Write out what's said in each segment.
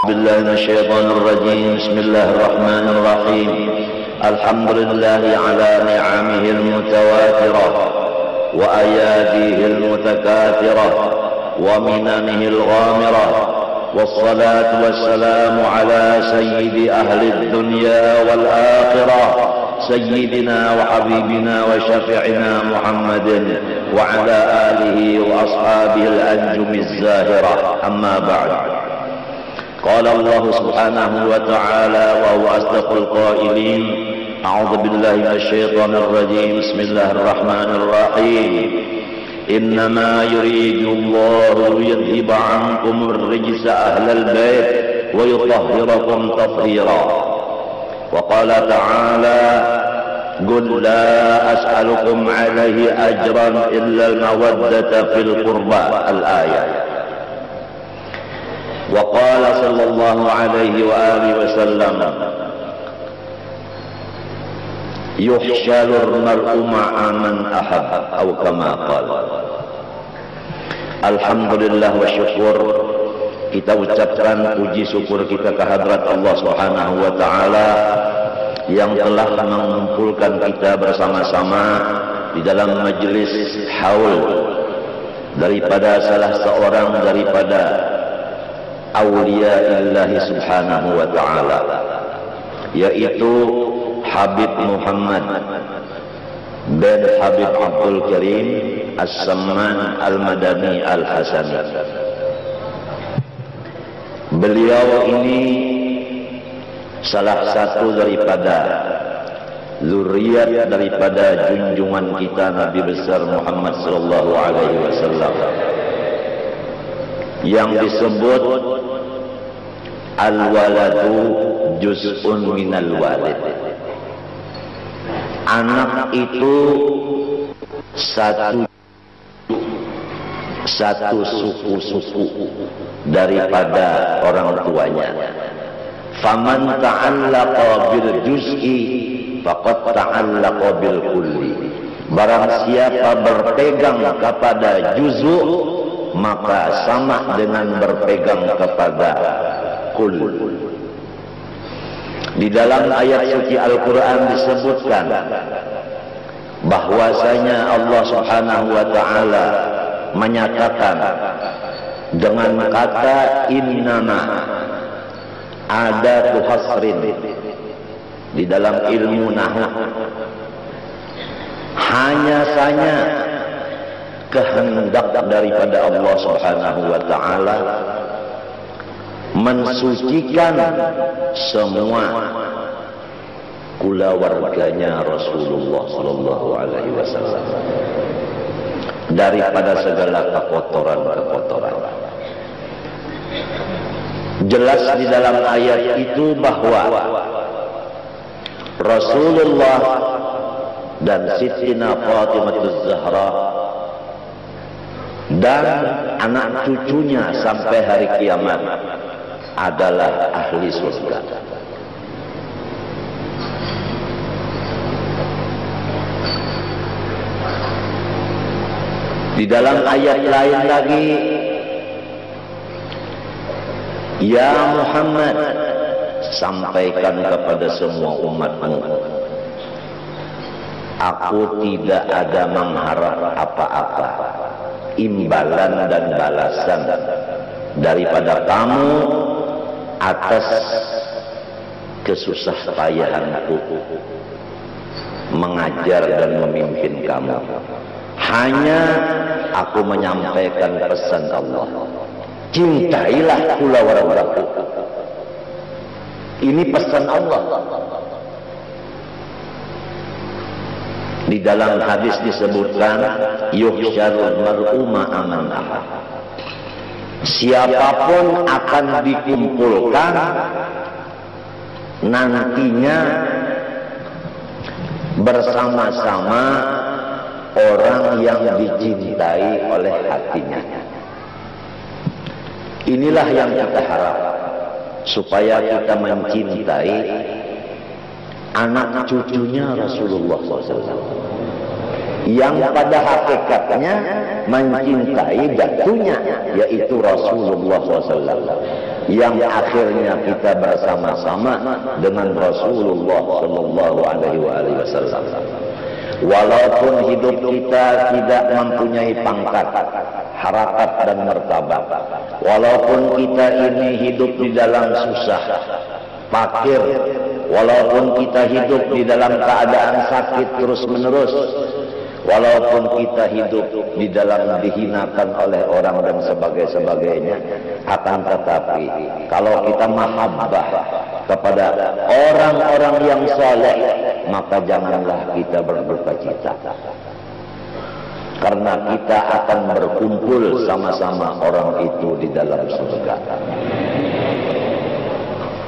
بالله من الشيطان الرجيم. بسم الله الرحمن الرحيم. الحمد لله على نعمه المتواترة وأياديه المتكاثرة ومننه الغامرة، والصلاة والسلام على سيد أهل الدنيا والآخرة، سيدنا وحبيبنا وشفيعنا محمد وعلى آله وأصحابه الأنجم الزاهرة. أما بعد، قال الله سبحانه وتعالى وهو أصدق القائلين: أعوذ بالله من الشيطان الرجيم. بسم الله الرحمن الرحيم. إنما يريد الله ليذهب عنكم الرجس أهل البيت ويطهركم تطهيرا. وقال تعالى: قل لا أسألكم عليه أجرا إلا المودة في القربى. الآية. وقال صلى الله عليه وآله وسلم: يحشر المرء مع من أحب، أو كما قال. Alhamdulillah wa syukur, kita ucapkan puji syukur kita kehadrat Allah Subhanahu wa taala yang telah mengumpulkan kita bersama-sama di dalam majelis haul daripada salah seorang daripada awliya illahi subhanahu wa ta'ala, yaitu Habib Muhammad bin Habib Abdul Karim As-Samman Al-Madani Al-Hasani. Beliau ini salah satu daripada zuriat daripada junjungan kita Nabi besar Muhammad sallallahu alaihi wasallam yang disebut al-waladu juz'un minal walid. Anak itu satu suku-suku daripada orang tuanya. Faman ta'allaqa bil juz'i faqad ta'allaqa bil kulli. Barang siapa berpegang kepada juz'u, maka sama dengan berpegang kepada kul. Di dalam ayat suci Al-Quran disebutkan bahwasanya Allah Subhanahu wa ta'ala menyatakan dengan kata innama, ada tuhasrin di dalam ilmu nahwu, hanya saja kehendak daripada Allah Subhanahu wa ta'ala mensucikan semua kulawarganya Rasulullah sallallahu alaihi wasallam daripada segala kekotoran-kekotoran. Jelas di dalam ayat itu bahwa Rasulullah dan Siti Fatimah Az-Zahra dan anak cucunya sampai hari kiamat adalah ahli surga. Di dalam ayat lain lagi, ya Muhammad, sampaikan kepada semua umatmu, aku tidak ada mengharap apa-apa imbalan dan balasan daripada kamu atas kesusah payahanku mengajar dan memimpin kamu. Hanya aku menyampaikan pesan Allah, cintailah kulawargaku. Ini pesan Allah. Di dalam hadis disebutkan yuhsyarul mar'u ma'a man ahab. Siapapun akan dikumpulkan nantinya bersama-sama orang yang dicintai oleh hatinya. Inilah yang kita harap, supaya kita mencintai anak cucunya Rasulullah SAW. yang pada hakikatnya mencintai datunya, yaitu Rasulullah SAW, yang akhirnya kita bersama-sama dengan Rasulullah SAW. Walaupun hidup kita tidak mempunyai pangkat, harakat dan martabat, walaupun kita ini hidup di dalam susah, fakir, walaupun kita hidup di dalam keadaan sakit terus-menerus, walaupun kita hidup di dalam dihinakan oleh orang dan sebagainya, akan tetapi kalau kita mahabbah kepada orang-orang yang saleh, maka janganlah kita berduka cita, karena kita akan berkumpul sama-sama orang itu di dalam surga.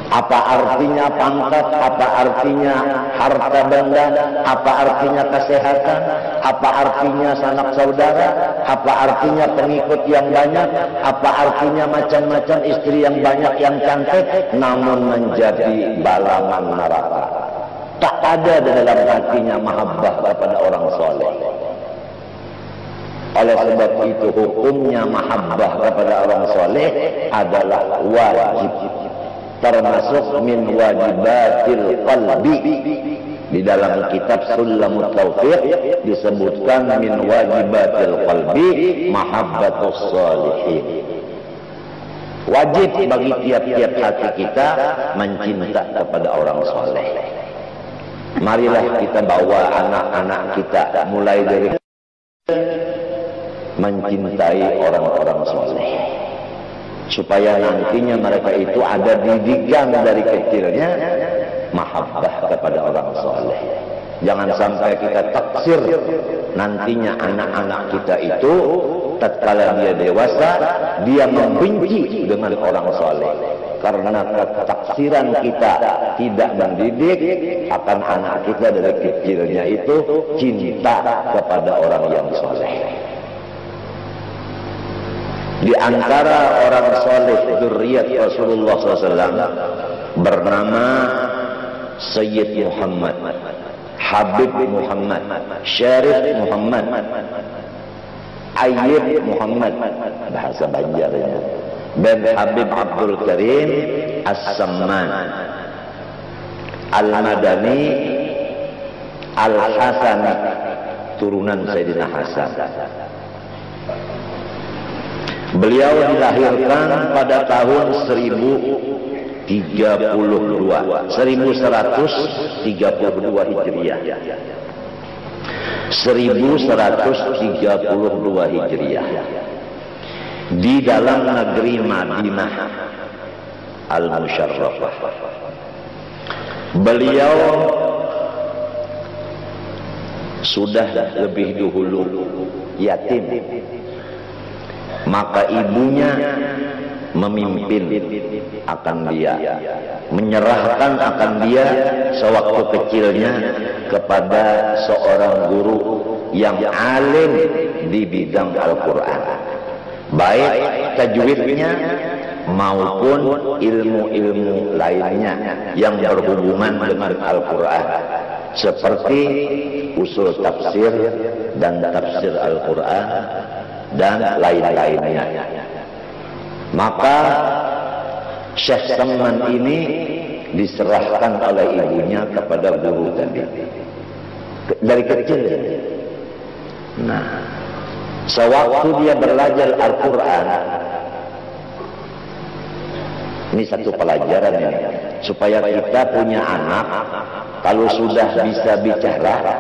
Apa artinya pangkat, apa artinya harta benda, apa artinya kesehatan, apa artinya sanak saudara, apa artinya pengikut yang banyak, apa artinya macam-macam istri yang banyak yang cantik, namun menjadi balaman neraka. Tak ada di dalam hatinya mahabbah kepada orang soleh. Oleh sebab itu hukumnya mahabbah kepada orang soleh adalah wajib, termasuk min wajibatil qalbi. Di dalam kitab Sulamut Taufiq disebutkan min wajibatil qalbi mahabbatus shalihin. Wajib bagi tiap-tiap hati kita mencinta kepada orang soleh. Marilah kita bawa anak-anak kita mulai dari mencintai orang-orang soleh, supaya nantinya mereka itu ada didikan dari kecilnya mahabbah kepada orang soleh. Jangan sampai kita taksir nantinya anak-anak kita itu tatkala dia dewasa dia membenci dengan orang soleh, karena ketaksiran kita tidak mendidik akan anak kita dari kecilnya itu cinta kepada orang yang soleh. Di antara orang soleh dzurriyyat Rasulullah SAW bernama Sayyid Muhammad, Habib Muhammad, Syarif Muhammad, Ayyib Muhammad bahasa Banjarnya, dan Habib Abdul Karim As-Samman Al-Madani Al-Hasani, turunan Sayyidina Hasan. Beliau dilahirkan pada tahun 1132 Hijriah. 1132 Hijriah di dalam negeri Madinah Al-Musyarrafah. Beliau sudah lebih dahulu yatim, maka ibunya memimpin akan dia, menyerahkan akan dia sewaktu kecilnya kepada seorang guru yang alim di bidang Al-Quran, baik tajwidnya maupun ilmu-ilmu lainnya yang berhubungan dengan Al-Quran, seperti usul tafsir dan tafsir Al-Quran dan lain-lainnya. Maka Syekh Samman ini diserahkan oleh ibunya kepada guru tadi dari kecil. Nah, sewaktu dia belajar Al-Quran, ini satu pelajaran ini, supaya kita punya anak kalau sudah bisa bicara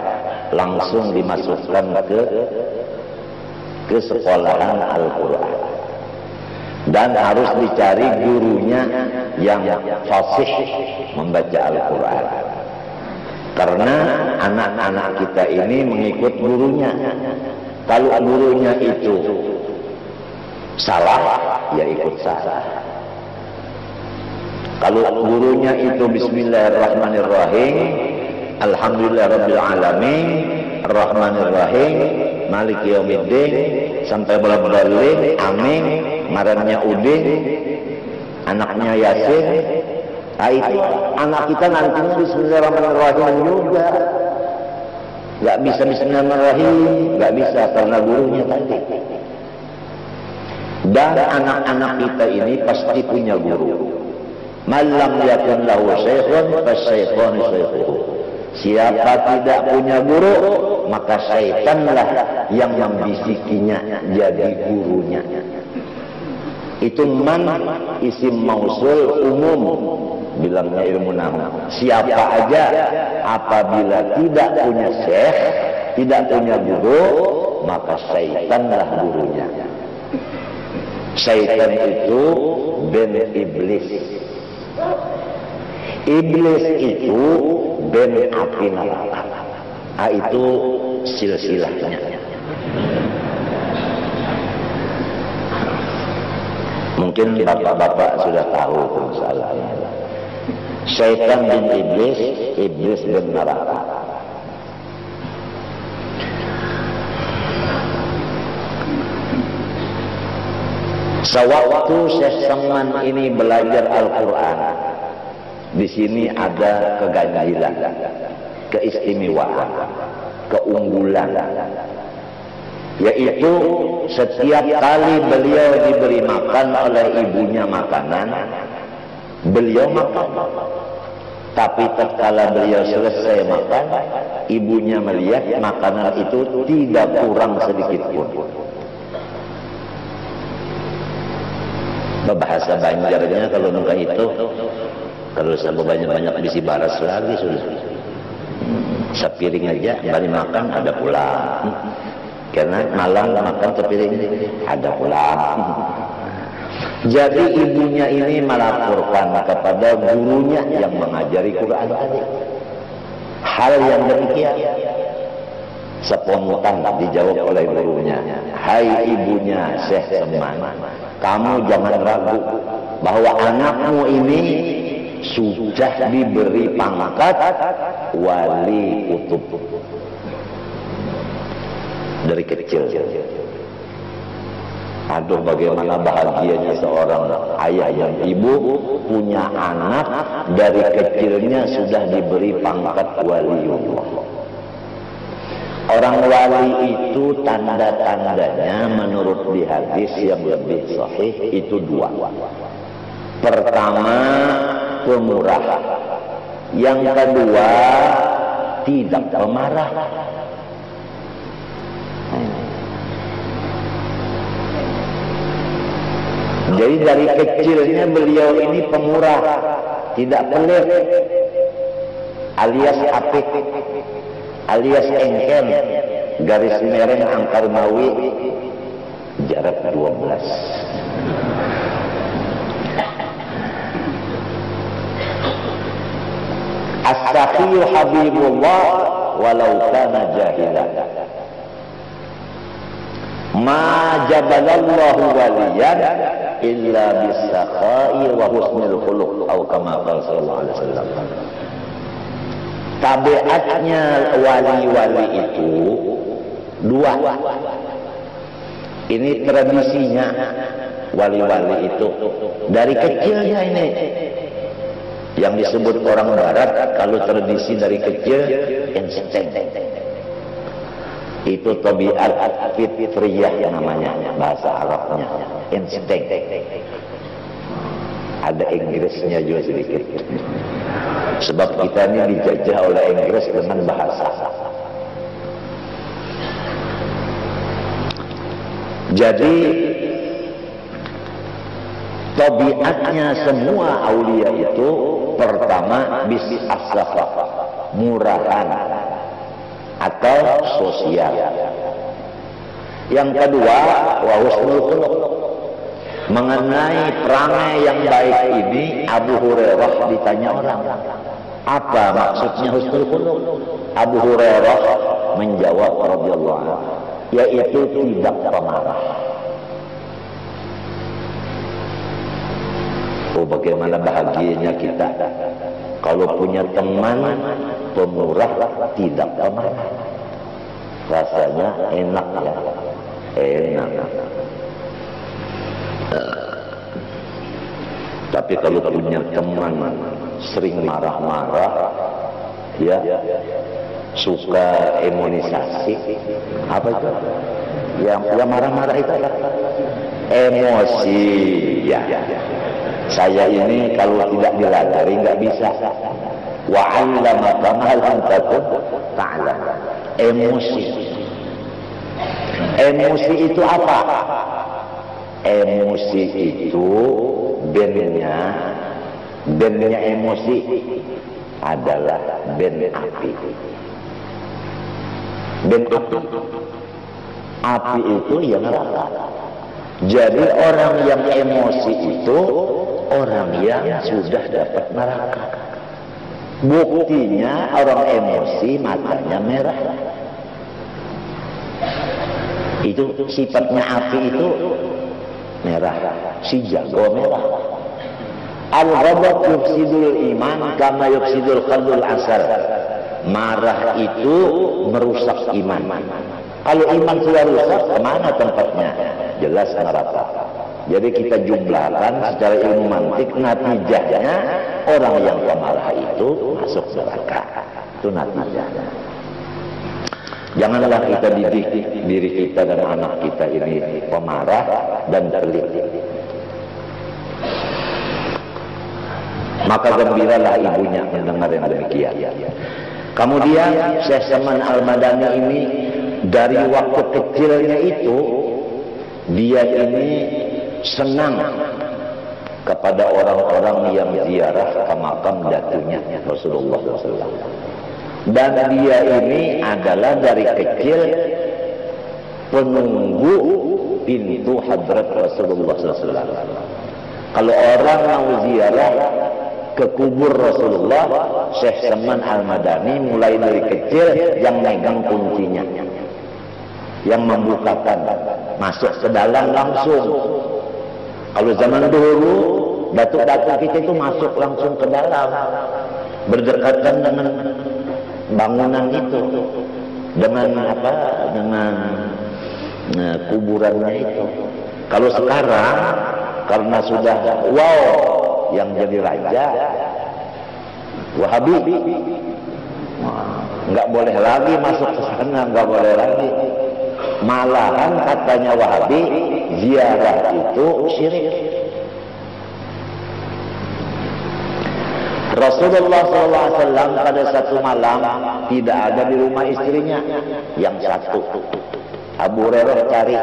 langsung dimasukkan ke sekolahan Al-Quran, dan harus dicari gurunya yang fasih membaca Al-Quran, karena anak-anak kita ini mengikut gurunya. Kalau gurunya itu salah, ya ikut salah. Kalau gurunya itu Bismillahirrahmanirrahim, Alhamdulillahirabbil alamin, Ar-Rahmanirrahim, Maliki Yaumiddin, sampai bola-bola amin, ngarannya Udin, anaknya Yasin. Nah, itu anak kita nantinya Bismillahirrahmanirrahim juga. Nggak bisa bismillahirrahmanirrahim, nggak bisa karena gurunya tadi. Dan anak-anak kita ini pasti punya guru. Malam yakun lahu syekhun fasyaikhun syaikhuhu. Siapa tidak punya guru, maka syaitanlah yang membisikinya jadi gurunya. Itu man isim mausul umum, bilangnya ilmu nahwu. Siapa aja apabila tidak punya syekh, tidak punya guru, maka syaitanlah gurunya. Syaitan itu ben iblis. Iblis itu ben api neraka. Itu silsilahnya. Mungkin bapak-bapak sudah tahu masalahnya. Syaitan bin iblis, iblis bin neraka. Sewaktu Syekh Saman ini belajar Al-Quran, di sini ada keganjilan, keistimewaan, keunggulan, yaitu setiap kali beliau diberi makan oleh ibunya makanan, beliau makan. Tapi tatkala beliau selesai makan, ibunya melihat makanan itu tidak kurang sedikit pun. Bahasa Banjarnya kalau nunggu itu, kalau sampai banyak-banyak bisi baras lagi sudah. Sepiring aja, bari makan ada pulang. Karena malam makan sepiring ada pulang. Jadi ibunya ini melaporkan kepada gurunya yang mengajari Quran tadi. Hal yang demikian spontan dijawab oleh gurunya. Hai ibunya Syekh Saman, kamu jangan ragu bahwa anakmu ini sudah diberi pangkat wali kutub dari kecil. Aduh, bagaimana bahagianya seorang ayah dan ibu punya anak dari kecilnya sudah diberi pangkat waliullah. Orang wali itu tanda-tandanya menurut di hadis yang lebih sahih itu dua. Pertama, pemurah. Yang kedua, tidak pemarah. Jadi dari kecilnya beliau ini pemurah, tidak pelit, alias apik, alias engkel, garis merah angkar mawi, jarak 12. As-sakhiyyu habibullah walau kana jahilan. Ma jabalallahu waliyan illa bis-sakha'i wa husnil khuluq atau kama qala sallallahu alaihi wasallam. Tabiatnya wali-wali itu dua. Ini tradisinya wali-wali itu dari kecilnya ini. Yang disebut orang barat kalau tradisi dari kecil insting. Itu tabiat fitriyah namanya, bahasa Arabnya insting. Ada Inggrisnya juga sedikit. Sebab kita ini dijajah oleh Inggris dengan bahasa. Jadi tabiatnya semua aulia itu pertama bisnis as-safa, murahan atau sosial. Yang kedua wa husnul khuluq. Mengenai perangai yang baik ini Abu Hurairah ditanya orang, apa maksudnya husnul khuluq? Abu Hurairah menjawab radhiyallahu anhu, yaitu tidak pemarah. Oh, bagaimana bahagianya kita kalau punya teman pemurah tidak pemarah. Rasanya enak ya, enak. Tapi kalau punya teman sering marah-marah, ya suka imunisasi. Apa itu? Yang marah-marah itu apa? Emosi. Ya. Saya ini kalau tidak diladari nggak bisa. Wa 'allamaka ma lam takun ta'lam. Emosi. Emosi itu apa? Emosi itu bandnya emosi adalah band api. Band api. Api itu ya neraka. Jadi orang yang emosi itu orang yang sudah dapat neraka. Buktinya orang emosi matanya merah. Itu sifatnya api itu merah, si jago merah. Al-ghadab yufsidul iman kama yufsidul qalbul asal. Marah itu merusak iman. Kalau iman sudah rusak, kemana tempatnya? Jelas neraka. Jadi kita jumlahkan secara ilmu mantik, natijahnya orang yang pemarah itu masuk neraka. Itu natijahnya. Janganlah kita didik diri kita dan anak kita ini pemarah dan pelit. Maka gembiralah ibunya mendengar yang demikian. Kemudian Syekh Salman Al-Madani ini dari waktu kecilnya itu dia ini senang kepada orang-orang yang ziarah ke makam datunya Rasulullah SAW. Dan dia ini adalah dari kecil penunggu pintu hadrat Rasulullah SAW. Kalau orang mau ziarah ke kubur Rasulullah, Syekh Salman Al-Madani mulai dari kecil yang megang kuncinya, yang membukakan, masuk ke dalam langsung. Kalau zaman dulu datuk-datuk kita itu masuk langsung ke dalam, berdekatan dengan bangunan itu, dengan apa? Dengan kuburannya itu. Kalau sekarang karena sudah yang jadi raja Wahabi, nggak boleh lagi masuk ke sana, nggak boleh lagi. Malahan katanya Wahabi ziarah itu syirik. Rasulullah SAW pada satu malam tidak ada di rumah istrinya yang satu. Abu Hurairah cari,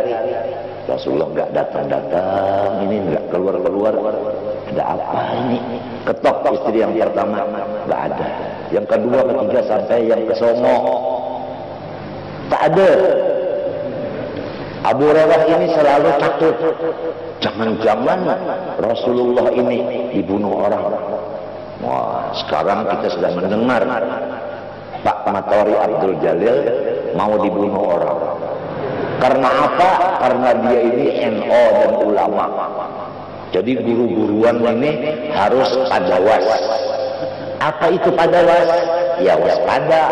Rasulullah nggak datang-datang, ini nggak keluar-keluar. Ada apa ini? Ketok istri yang pertama, nggak ada. Yang kedua, ketiga, sampai yang kesongo, tak ada. Abu Hurairah ini selalu takut, jangan-jangan Rasulullah ini dibunuh orang. Wah, sekarang kita sudah mendengar Pak Matori Abdul Jalil mau dibunuh orang. Karena apa? Karena dia ini NO dan ulama. Jadi guru-guruan ini harus padawas. Apa itu padawas? Ya waspada.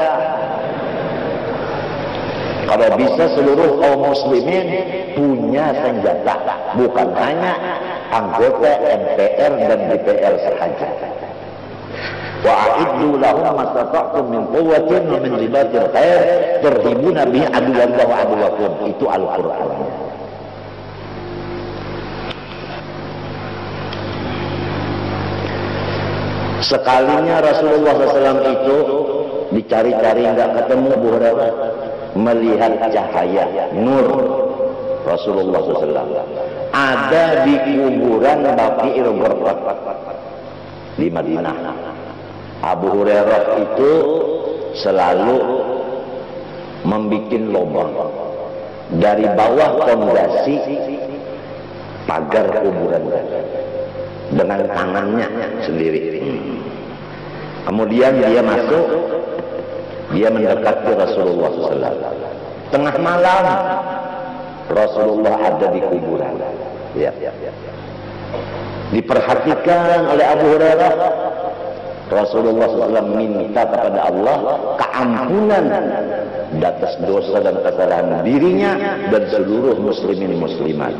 Kalau bisa seluruh kaum muslimin punya senjata, bukan hanya anggota MPR dan DPR saja. Wa'iddu lahum mastata'tum min quwwatin wa min ribatil khair turhibuna bihi aduwwallahi wa aduwwakum. Itu Al-Qur'an. Sekalinya Rasulullah SAW itu dicari-cari nggak ketemu, Abu Hurairah melihat cahaya nur Rasulullah SAW ada di kuburan Baqi'il Gharqad di Madinah. Abu Hurairah itu selalu membuat lubang dari bawah fondasi pagar kuburan dengan tangannya sendiri. Kemudian dia masuk, dia mendekati Rasulullah SAW. Tengah malam Rasulullah ada di kuburan. Ya. Diperhatikan oleh Abu Hurairah. Rasulullah SAW minta kepada Allah keampunan atas dosa dan kesalahan dirinya dan seluruh muslimin muslimat.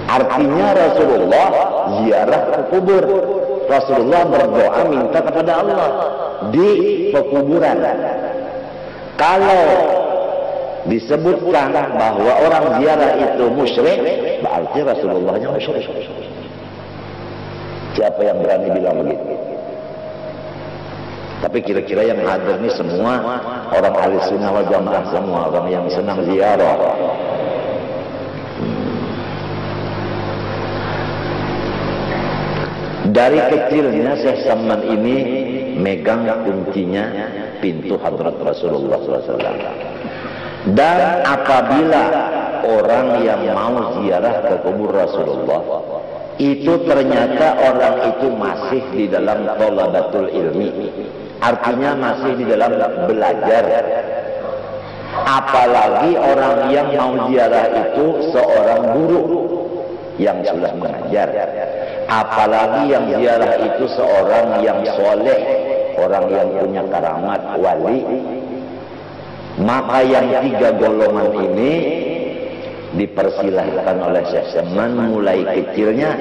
Artinya Rasulullah ziarah ke kubur. Rasulullah berdoa minta kepada Allah di pekuburan. Kalau disebutkan bahwa orang ziarah itu musyrik, berarti Rasulullahnya musyrik. Siapa yang berani bilang begitu? Tapi kira-kira yang hadir ini semua orang ahli sunnah wal jamaah, semua orang yang senang ziarah. Dari kecilnya Syekh Saman ini megang kuncinya pintu hadrat Rasulullah SAW. Dan apabila orang yang mau ziarah ke kubur Rasulullah, itu ternyata orang itu masih di dalam thalabatul ilmi, artinya masih di dalam belajar. Apalagi orang yang mau ziarah itu seorang guru yang sudah mengajar, apalagi yang ziarah itu seorang yang soleh, orang yang punya karamat wali. Maka yang tiga golongan ini dipersilahkan oleh Syekh Saman mulai kecilnya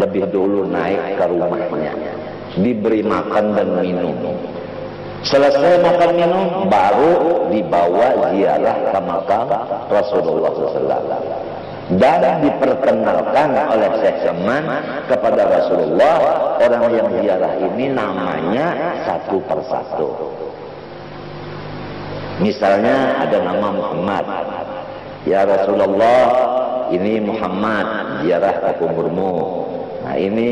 lebih dulu naik ke rumahnya, diberi makan dan minum. Selesai makan minum baru dibawa ziarah ke makam Rasulullah SAW. Dan diperkenalkan oleh Syekh Saman kepada Rasulullah orang yang ziarah ini namanya satu persatu. Misalnya ada nama Muhammad, ya Rasulullah, ini Muhammad ziarah ke kuburmu. Nah ini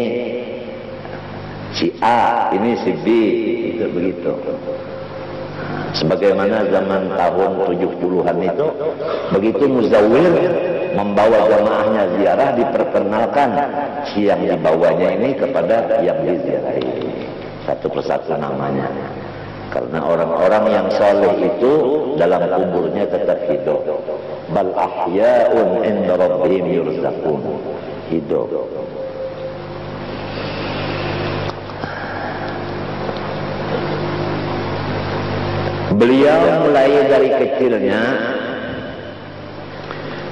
si A, ini si B, itu begitu. Sebagaimana zaman tahun 70-an itu, begitu muzawir membawa jamaahnya ziarah, diperkenalkan si yang dibawanya ini kepada yang diziarahi, satu persatu namanya. Karena orang-orang yang soleh itu dalam kuburnya tetap hidup. Bal ahya'un 'inda rabbihim yurzaqun, hidup. Beliau mulai dari kecilnya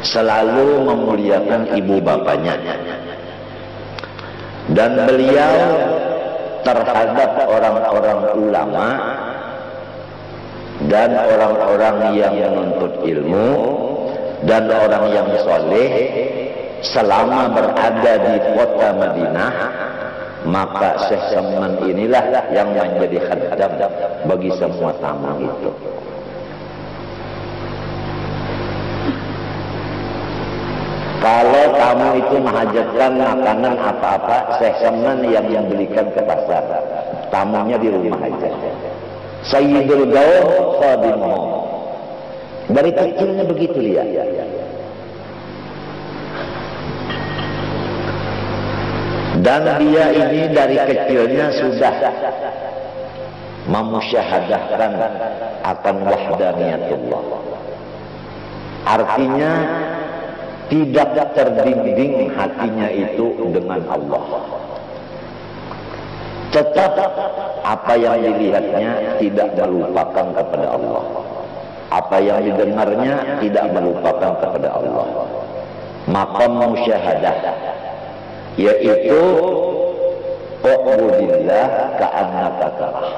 selalu memuliakan ibu bapaknya, dan beliau terhadap orang-orang ulama dan orang-orang yang menuntut ilmu dan orang yang soleh selama berada di kota Madinah. Maka Syekh Saman inilah yang menjadi khaddam bagi semua tamu itu. Kalau tamu itu menghajatkan makanan apa-apa, Syekh Saman yang membelikan ke pasar, tamunya di rumah aja. Sayyidul Gaul khadimuhu. Dari kecilnya begitu dia. Dan dia ini dari kecilnya sudah memusyahadahkan akan wahdaniyatullah. Artinya tidak terbimbing hatinya itu dengan Allah. Tetap apa yang dilihatnya tidak melupakan kepada Allah. Apa yang didengarnya tidak melupakan kepada Allah. Maqam musyahadah, yaitu u'budillah ka'annaka tarah.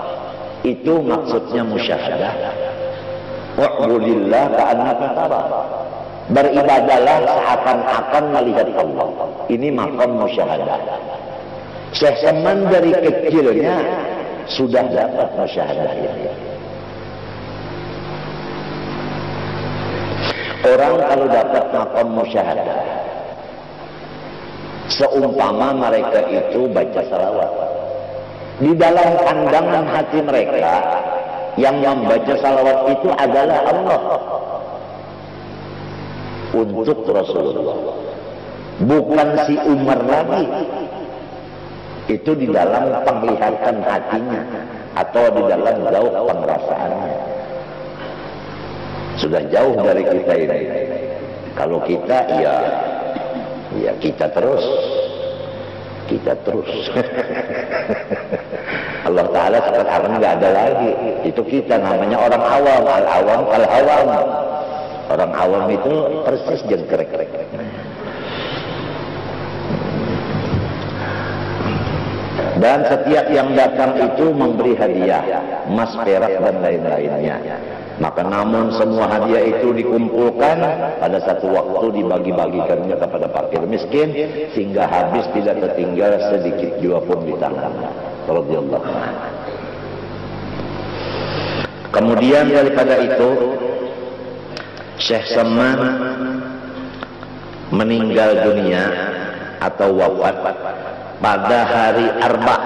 Itu maksudnya musyahadah. U'budillah ka'annaka tarah. Beribadahlah seakan-akan melihat Allah. Ini maqam musyahadah. Syekh Saman dari kecilnya sudah dapat musyahadah ini. Orang kalau dapat maqam musyahadah, seumpama mereka itu baca salawat, di dalam pandangan hati mereka yang membaca salawat itu adalah Allah untuk Rasulullah, bukan si Umar lagi. Itu di dalam penglihatan hatinya atau di dalam jauh pengerasaannya. Sudah jauh dari kita ini. Kalau kita ya kita terus Allah Ta'ala sekarang nggak ada lagi. Itu kita namanya orang awam, al-awam. Orang awam itu persis jengkrek. Dan setiap yang datang itu memberi hadiah, emas, perak dan lain-lainnya. Maka namun semua hadiah itu dikumpulkan pada satu waktu, dibagi-bagikannya kepada fakir miskin, sehingga habis tidak tertinggal sedikit jua pun di tangannya. Radhiyallahu anhu. Kemudian daripada itu, Syekh Saman meninggal dunia atau wafat pada hari Arba,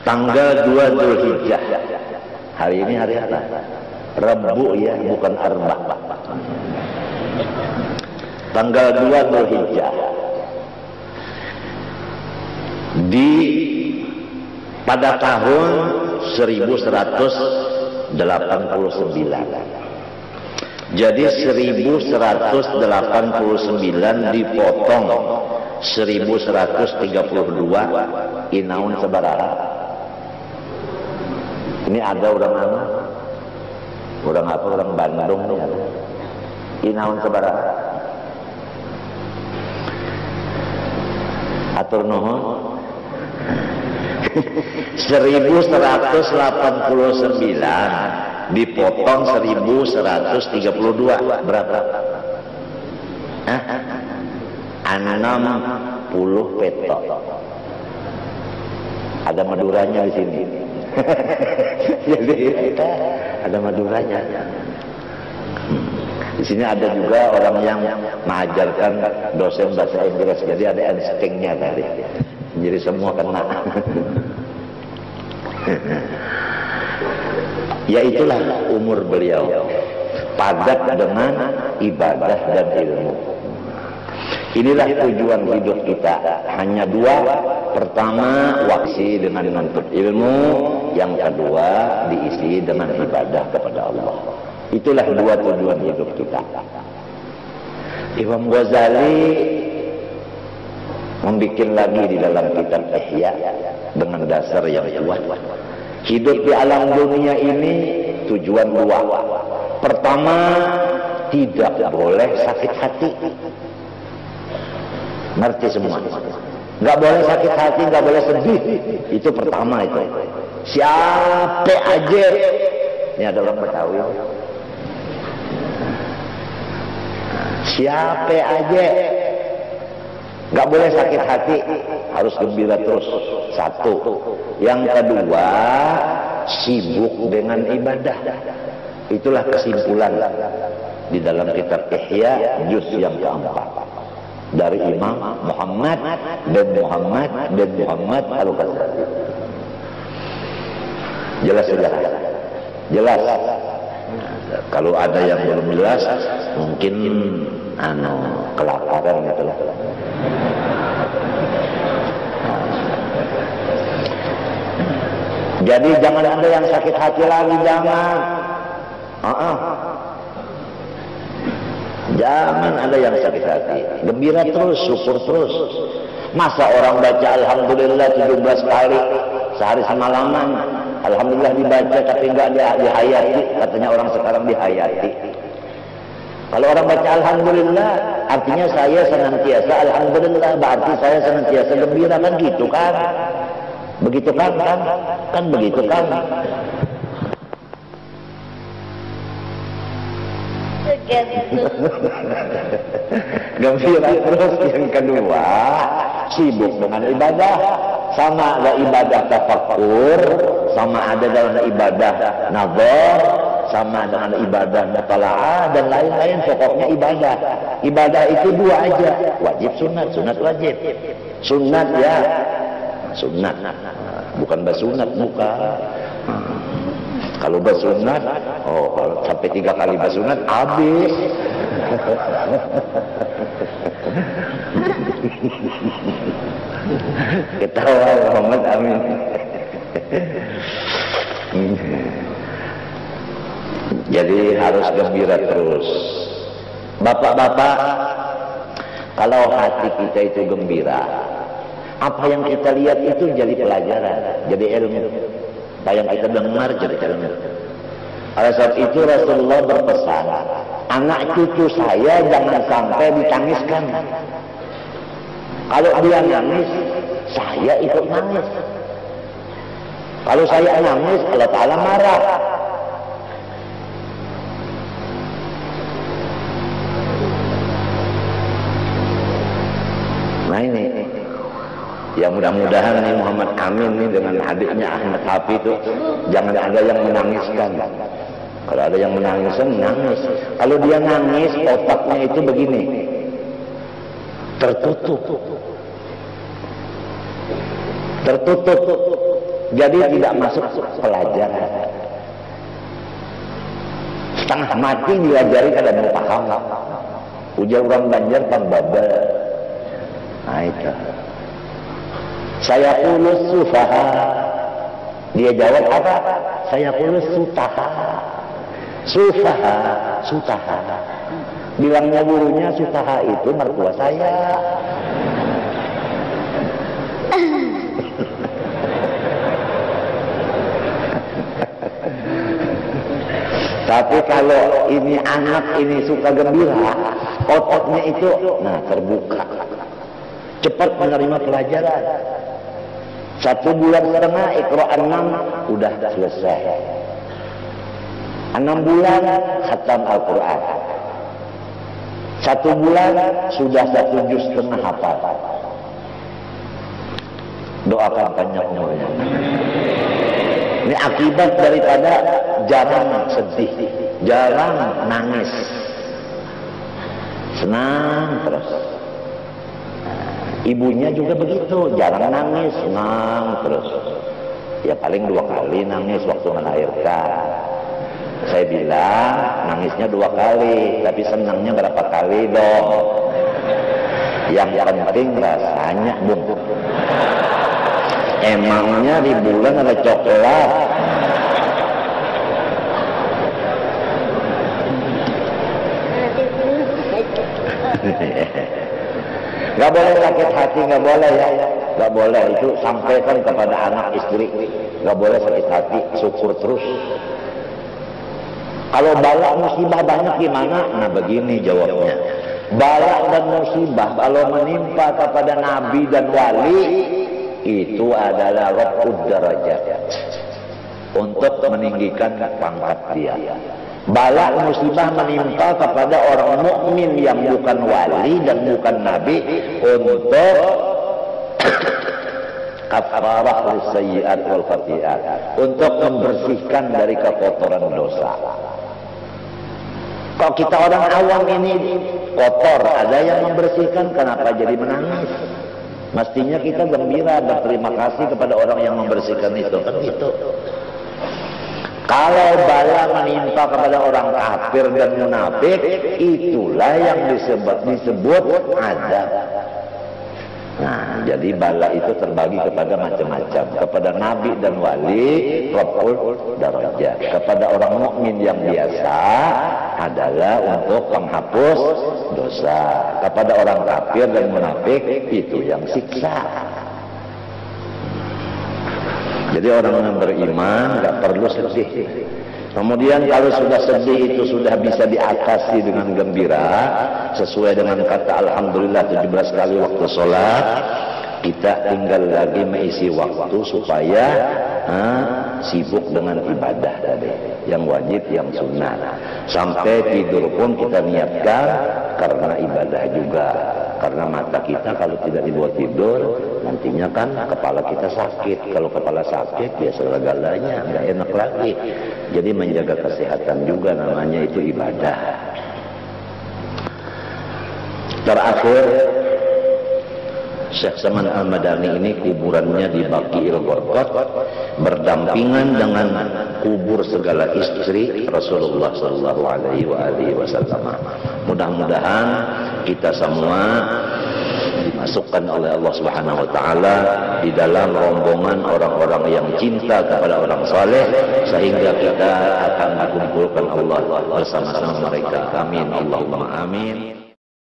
tanggal 2 Dzulhijjah. Hari ini hari apa? Rabu ya, bukan Arba. Tanggal 2 Dzulhijjah. Pada tahun 1189. Jadi 1189 dipotong 1132, inaun sabaraha. Ini ada orang mana? Orang apa? Orang Bandung nih. Inaun sabaraha. Atur nuhun. 1189 dipotong 1132 berapa? 60 petok. Ada Maduranya di sini. Jadi ada Maduranya. Di sini ada juga orang yang mengajarkan dosen bahasa Inggris. Jadi ada instingnya tadi. Jadi semua kena. Ya itulah umur beliau, padat dengan ibadah dan ilmu. Inilah tujuan hidup kita, hanya dua. Pertama, waksi dengan menuntut ilmu. Yang kedua, diisi dengan ibadah kepada Allah. Itulah dua tujuan hidup kita. Imam Ghazali membikin lagi di dalam kitab Ihya dengan dasar yang kuat. Hidup di alam dunia ini tujuan dua. Pertama, tidak boleh sakit hati. Ngerti semua? Nggak boleh sakit hati, nggak boleh sedih. Itu pertama itu. Siapa aja? Ini ada orang Betawi. Siapa aja? Nggak boleh sakit hati, harus gembira terus. Satu. Yang kedua, sibuk dengan ibadah. Itulah kesimpulan di dalam kitab Ihya juz yang keempat dari Imam Muhammad bin Muhammad Al-Ghazali. Jelas sudah? Jelas. Kalau ada yang belum jelas, mungkin kelaparan gitu lah. Jadi jangan ada yang sakit hati lagi, jangan. Jangan ada yang sakit hati. Gembira terus, syukur terus. Masa orang baca alhamdulillah 17 kali sehari semalaman, alhamdulillah dibaca tapi enggak dihayati, katanya orang sekarang dihayati. Kalau orang baca alhamdulillah, artinya saya senantiasa alhamdulillah, berarti saya senantiasa gembira, kan gitu kan? Begitu kan? Kan begitu kan? Gembira terus. Yang kedua, sibuk dengan ibadah. Sama ada ibadah tafakkur, sama ada dalam ibadah nazar, sama dengan ibadah mutalaah dan lain-lain. Pokoknya ibadah. Ibadah itu dua aja, wajib sunat, sunat wajib. Sunat ya, sunat, bukan basunat, bukan. Kalau basunat, kalau sampai 3 kali basunat habis. Ketawa Muhammad, amin. Jadi harus gembira terus. Bapak-bapak, kalau hati kita itu gembira, apa yang kita lihat itu jadi pelajaran, jadi ilmu. Apa yang kita dengar jadi ilmu. Oleh sebab itu Rasulullah berpesan, anak cucu saya jangan sampai ditangiskan. Kalau dia nangis, saya saya ikut nangis. Kalau saya nangis, Allah Ta'ala marah. Nah ini, ya mudah-mudahan nih Muhammad Amin nih dengan adiknya Ahmad Hafi itu jangan ada yang menangiskan. Kalau ada yang menangiskan, nangis. Kalau dia nangis, otaknya itu begini, tertutup. Jadi tidak masuk pelajaran. Setengah mati diajari kada mau paham. Ujar orang Banjar pambaba. Nah itu. Saya kulus sufaha. Dia jawab apa? Saya kulus sutaha. Sutaha. Bilangnya gurunya sutaha itu mertua saya. Tapi kalau ini anak ini suka gembira, otaknya itu terbuka, cepat menerima pelajaran. 1 bulan setengah Iqra 6 udah selesai. 6 bulan khatam Al-Quran. 1 bulan sudah 1 juz setengah hafal. Doakan panjang umurnya. Ini akibat daripada jarang sedih, jarang nangis, senang terus. Ibunya juga begitu, jarang nangis, senang terus. Ya paling 2 kali nangis waktu melahirkan. Saya bilang nangisnya 2 kali, tapi senangnya berapa kali dong? Yang penting rasanya, Bung. Emangnya di bulan ada coklat? Gak boleh sakit hati, gak boleh ya. Gak boleh, itu sampaikan kepada anak istri. Gak boleh sakit hati, syukur terus. Kalau bala musibah banyak gimana? Nah begini jawabnya. Bala dan musibah kalau menimpa kepada nabi dan wali, itu adalah raf'ud darajat, untuk meninggikan pangkat dia. Bala musibah menimpa kepada orang mukmin yang bukan wali dan bukan nabi untuk kafarah lisayyi'at wal khati'at, untuk membersihkan dari kekotoran dosa. Kalau kita orang awam ini kotor, ada yang membersihkan, kenapa jadi menangis? Mestinya kita gembira, berterima kasih kepada orang yang membersihkan itu, kan gitu. Kalau bala menimpa kepada orang kafir dan munafik, itulah yang disebut adab. Nah, jadi bala itu terbagi kepada macam-macam. Kepada nabi dan wali, raf'ul darajat. Kepada orang mukmin yang biasa adalah untuk menghapus dosa. Kepada orang kafir dan munafik itu yang siksa. Jadi orang yang beriman nggak perlu sedih. Kemudian kalau sudah sedih itu sudah bisa diatasi dengan gembira, sesuai dengan kata Alhamdulillah 17 kali waktu sholat. Kita tinggal lagi mengisi waktu supaya sibuk dengan ibadah tadi, yang wajib, yang sunnah. Sampai tidur pun kita niatkan karena ibadah juga. Karena mata kita kalau tidak dibuat tidur, nantinya kan kepala kita sakit. Kalau kepala sakit ya segala-galanya nggak enak lagi. Jadi menjaga kesehatan juga namanya itu ibadah. Terakhir, Syekh Saman Al-Madani ini kuburannya di Baqi'il Gharqad, berdampingan dengan kubur segala istri Rasulullah sallallahu alaihi wasallam. Mudah-mudahan kita semua dimasukkan oleh Allah Subhanahu wa taala di dalam rombongan orang-orang yang cinta kepada orang saleh, sehingga kita akan dikumpulkan Allah bersama-sama mereka. Amin, Allahumma amin.